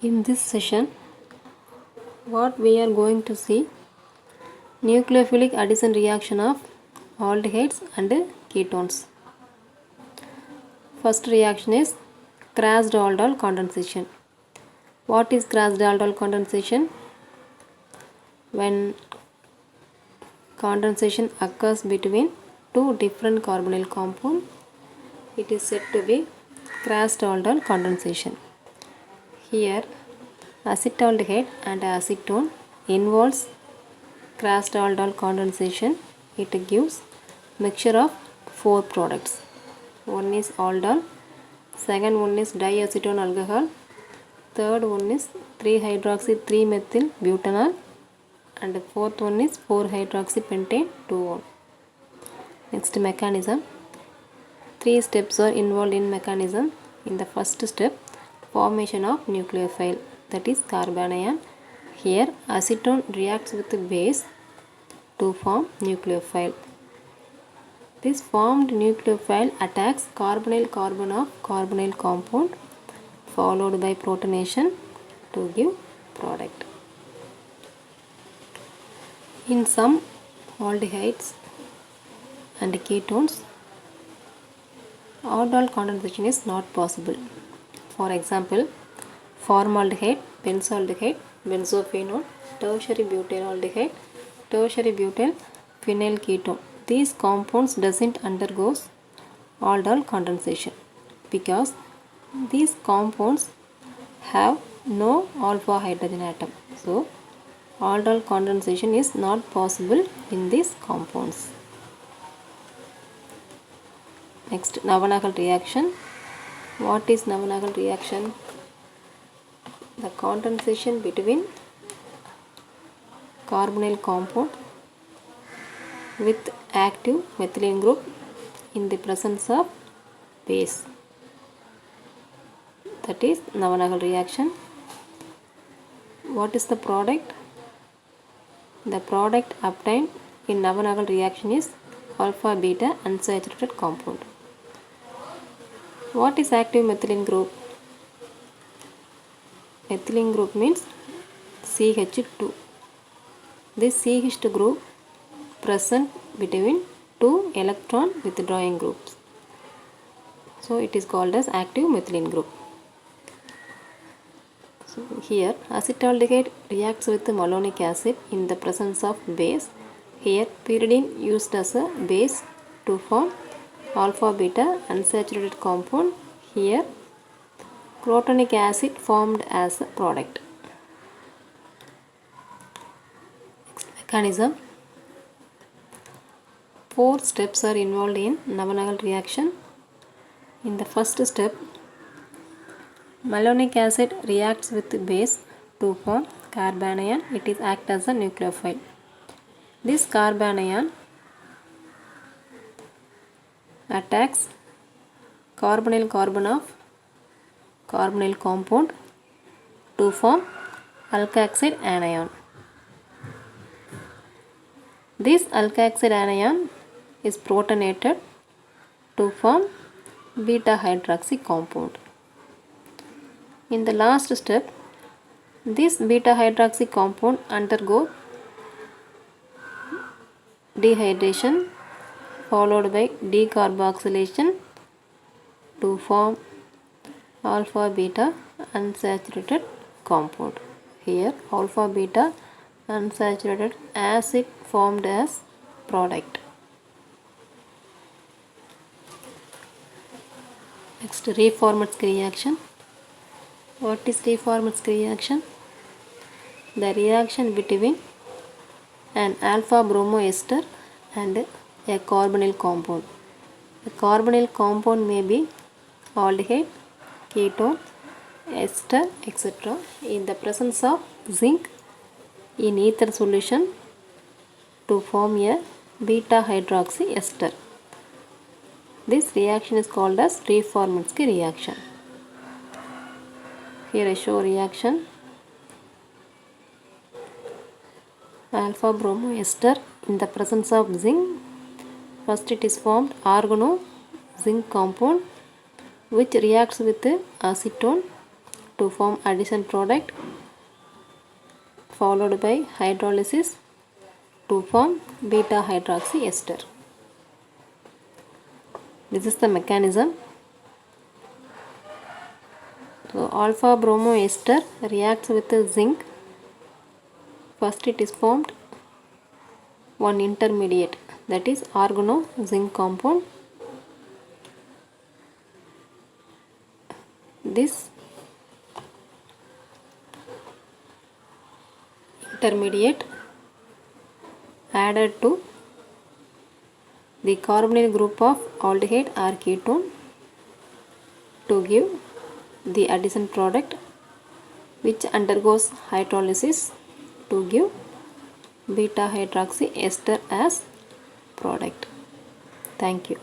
In this session, what we are going to see nucleophilic addition reaction of aldehydes and ketones. First reaction is Krasdal condensation. What is Krasdal condensation? When condensation occurs between two different carbonyl compounds, it is said to be Krasdal condensation. Here, acetaldehyde and acetone involves Krasdal condensation. It gives mixture of four products. One is aldol, second one is diacetone alcohol, third one is 3-hydroxy-3-methyl butanol, and the fourth one is 4-hydroxypentane 2-1. Next mechanism. 3 steps are involved in mechanism. In the first step, formation of nucleophile, that is carbanion. Here acetone reacts with the base to form nucleophile. This formed nucleophile attacks carbonyl carbon of carbonyl compound followed by protonation to give product. In some aldehydes and ketones, aldol condensation is not possible. For example, formaldehyde, benzaldehyde, benzophenone, tertiary butyraldehyde, tertiary butyl phenyl ketone. These compounds doesn't undergo aldol condensation because these compounds have no alpha hydrogen atom. So, aldol condensation is not possible in these compounds. Next, Navanagel reaction. What is Navanagel reaction? The condensation between carbonyl compound with active methylene group in the presence of base. That is Navanagel reaction. What is the product? The product obtained in Navanagel reaction is alpha beta unsaturated compound. What is active methylene group? Methylene group means CH2. This CH2 group present between two electron withdrawing groups. So it is called as active methylene group. So here acetaldehyde reacts with malonic acid in the presence of base. Here pyridine used as a base to form alpha beta unsaturated compound. Here protonic acid formed as a product. Next mechanism. 4 steps are involved in Navanagel reaction. In the first step, malonic acid reacts with base to form carbanion. It is act as a nucleophile. This carbanion attacks carbonyl carbon of carbonyl compound to form alkoxide anion. This alkoxide anion is protonated to form beta hydroxy compound. In the last step, this beta hydroxy compound undergo dehydration followed by decarboxylation to form alpha beta unsaturated compound. Here alpha beta unsaturated acid formed as product. Next, Reformatsky reaction. What is Reformatsky reaction? The reaction between an alpha bromoester and a carbonyl compound. The carbonyl compound may be aldehyde, ketone, ester, etc. in the presence of zinc in ether solution to form a beta hydroxy ester. This reaction is called as Reformatsky reaction. Here I show reaction. Alpha bromoester in the presence of zinc. First it is formed organo zinc compound which reacts with acetone to form addition product followed by hydrolysis to form beta hydroxy ester. This is the mechanism. So alpha bromo ester reacts with the zinc. First it is formed one intermediate, that is organo zinc compound. This intermediate added to the carbonyl group of aldehyde or ketone to give the addition product, which undergoes hydrolysis to give beta hydroxy ester as product. Thank you.